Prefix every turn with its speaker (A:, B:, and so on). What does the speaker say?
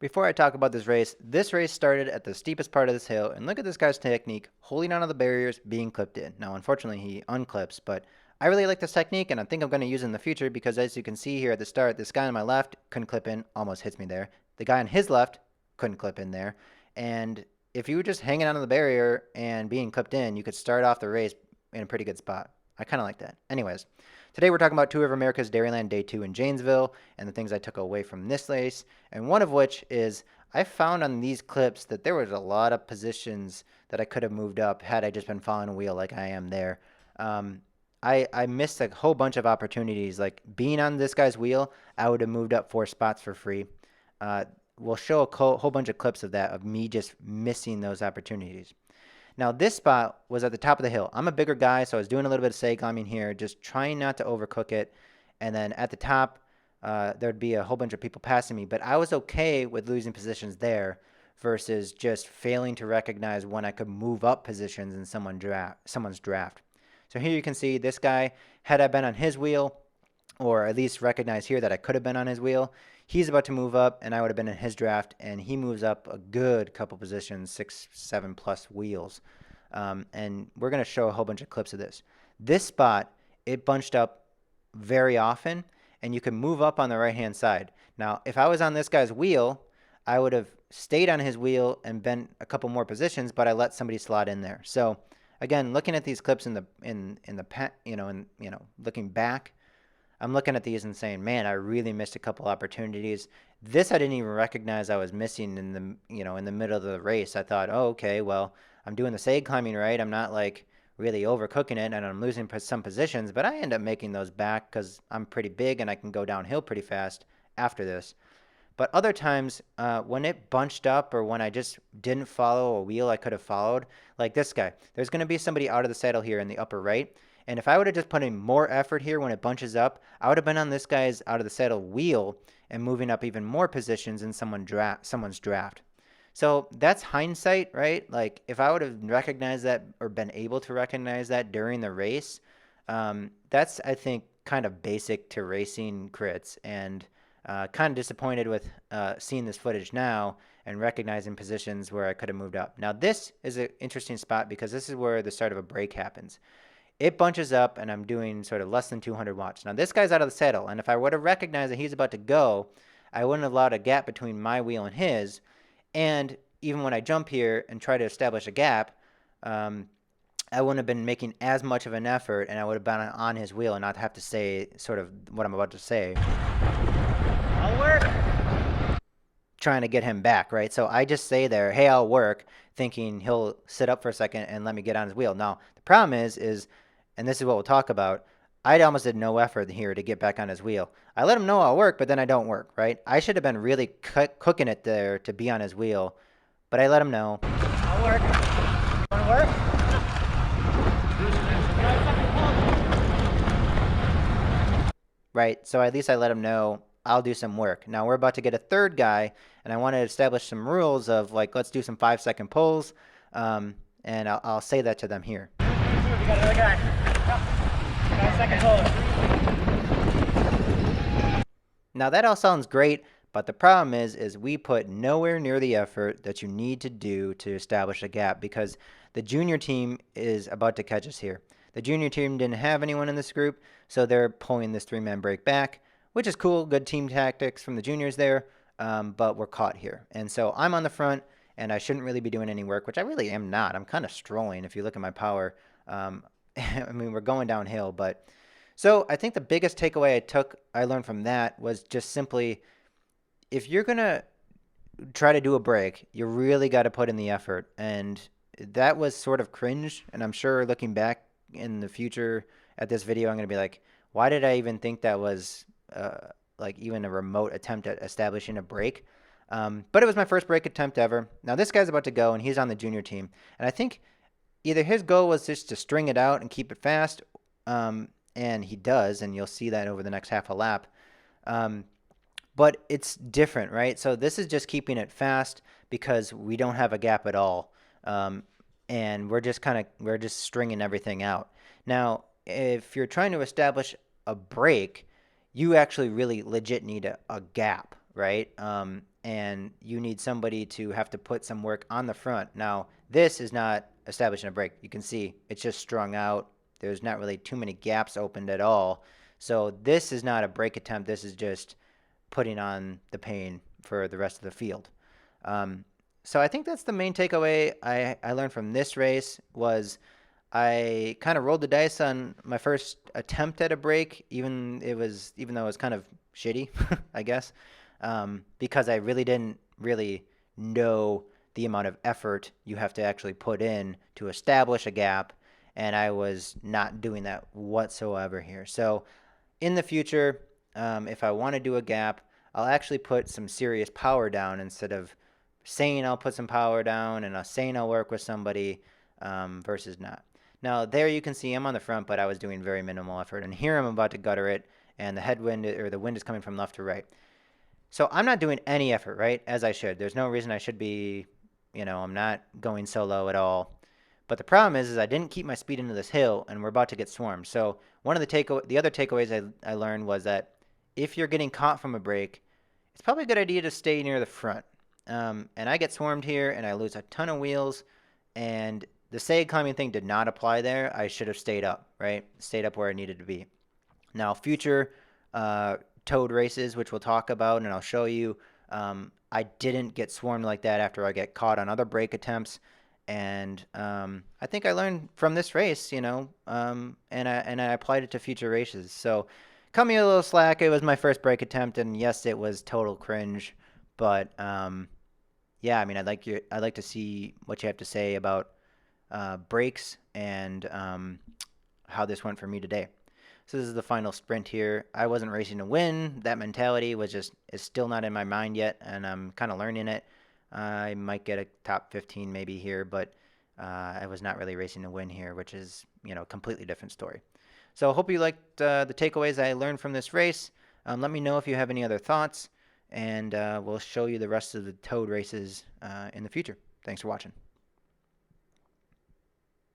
A: Before I talk about this race started at the steepest part of this hill, and look at this guy's technique, holding onto the barriers, being clipped in. Now, unfortunately, he unclips, but I really like this technique, and I think I'm going to use it in the future because as you can see here at the start, this guy on my left couldn't clip in, almost hits me there. The guy on his left couldn't clip in there, and if you were just hanging onto the barrier and being clipped in, you could start off the race in a pretty good spot. I kind of like that. Anyways, today we're talking about Tour of America's Dairyland Day 2 in Janesville and the things I took away from this race, and one of which is I found on these clips that there was a lot of positions that I could have moved up had I just been following a wheel like I am there. Um, I missed a whole bunch of opportunities. Like being on this guy's wheel, I would have moved up 4 spots for free. Uh, we'll show a whole bunch of clips of that, of me just missing those opportunities. Now, this spot was at the top of the hill. I'm a bigger guy, so I was doing a little bit of sag climbing here, just trying not to overcook it. And then at the top, there'd be a whole bunch of people passing me. But I was okay with losing positions there versus just failing to recognize when I could move up positions in someone's draft. So here you can see this guy, had I been on his wheel, or at least recognize here that I could have been on his wheel, he's about to move up, and I would have been in his draft, and he moves up a good couple positions, 6, 7 plus wheels. And we're going to show a whole bunch of clips of this. This spot, it bunched up very often, and you can move up on the right-hand side. Now, if I was on this guy's wheel, I would have stayed on his wheel and been a couple more positions, but I let somebody slot in there. So, again, looking at these clips looking back, I'm looking at these and saying, man, I really missed a couple opportunities. This I didn't even recognize I was missing in the middle of the race. I thought, oh, okay, well, I'm doing the sag climbing right. I'm not like really overcooking it, and I'm losing some positions, but I end up making those back because I'm pretty big and I can go downhill pretty fast after this. But other times, when it bunched up or when I just didn't follow a wheel I could have followed, like this guy, there's going to be somebody out of the saddle here in the upper right. And if I would have just put in more effort here when it bunches up, I would have been on this guy's out of the saddle wheel and moving up even more positions in someone's draft. So that's hindsight, right? Like if I would have recognized that or been able to recognize that during the race, that's, I think, kind of basic to racing crits, and kind of disappointed with seeing this footage now and recognizing positions where I could have moved up. Now this is an interesting spot because this is where the start of a break happens. It bunches up, and I'm doing sort of less than 200 watts. Now, this guy's out of the saddle, and if I would have recognized that he's about to go, I wouldn't have allowed a gap between my wheel and his. And even when I jump here and try to establish a gap, I wouldn't have been making as much of an effort, and I would have been on his wheel and not have to say sort of what I'm about to say. I'll work. Trying to get him back, right? So I just say there, hey, I'll work, thinking he'll sit up for a second and let me get on his wheel. Now, the problem is, and this is what we'll talk about, I almost did no effort here to get back on his wheel. I let him know I'll work, but then I don't work, right? I should have been really cooking it there to be on his wheel, but I let him know. I'll work. Want to work? Right, so at least I let him know I'll do some work. Now we're about to get a third guy, and I want to establish some rules of like, let's do some 5-second pulls, and I'll say that to them here. We got another guy. 5-second pulls. Now that all sounds great, but the problem is we put nowhere near the effort that you need to do to establish a gap because the junior team is about to catch us here. The junior team didn't have anyone in this group, so they're pulling this 3-man break back, which is cool, good team tactics from the juniors there, but we're caught here. And so I'm on the front, and I shouldn't really be doing any work, which I really am not. I'm kind of strolling if you look at my power. I mean, we're going downhill, but so I think the biggest takeaway I learned from that was just simply, if you're going to try to do a break, you really got to put in the effort. And that was sort of cringe, and I'm sure looking back in the future at this video, I'm going to be like, why did I even think that was like even a remote attempt at establishing a break? But it was my first break attempt ever. Now this guy's about to go, and he's on the junior team. And I think either his goal was just to string it out and keep it fast, and he does, and you'll see that over the next half a lap. But it's different, right? So this is just keeping it fast because we don't have a gap at all. And we're just stringing everything out. Now, if you're trying to establish a break, you actually really legit need a gap, right? and you need somebody to have to put some work on the front. Now, this is not establishing a brake. You can see it's just strung out. There's not really too many gaps opened at all. So this is not a brake attempt. This is just putting on the pain for the rest of the field. Um, so I think that's the main takeaway I learned from this race was I kind of rolled the dice on my first attempt at a brake, even though it was kind of shitty, I guess, because I really didn't really know the amount of effort you have to actually put in to establish a gap, and I was not doing that whatsoever here. So in the future, if I want to do a gap, I'll actually put some serious power down instead of saying I'll put some power down and saying I'll work with somebody versus not. Now there you can see I'm on the front, but I was doing very minimal effort. And here I'm about to gutter it, and the headwind or the wind is coming from left to right. So I'm not doing any effort, right? As I should. There's no reason I should be, I'm not going solo at all. But the problem is I didn't keep my speed into this hill, and we're about to get swarmed. So one of the other takeaways I learned was that if you're getting caught from a brake, it's probably a good idea to stay near the front. And I get swarmed here, and I lose a ton of wheels, and the sag climbing thing did not apply there. I should have stayed up, right? Stayed up where I needed to be. Now, future towed races, which we'll talk about, and I'll show you, I didn't get swarmed like that after I get caught on other brake attempts. And I think I learned from this race, and I applied it to future races. So cut me a little slack. It was my first brake attempt, and yes, it was total cringe. But yeah, I mean, I'd like to see what you have to say about brakes and how this went for me today. So this is the final sprint here. I wasn't racing to win. That mentality is still not in my mind yet, and I'm kind of learning it. I might get a top 15 maybe here, but I was not really racing to win here, which is, a completely different story. So I hope you liked the takeaways I learned from this race. Let me know if you have any other thoughts, and we'll show you the rest of the towed races in the future. Thanks for watching.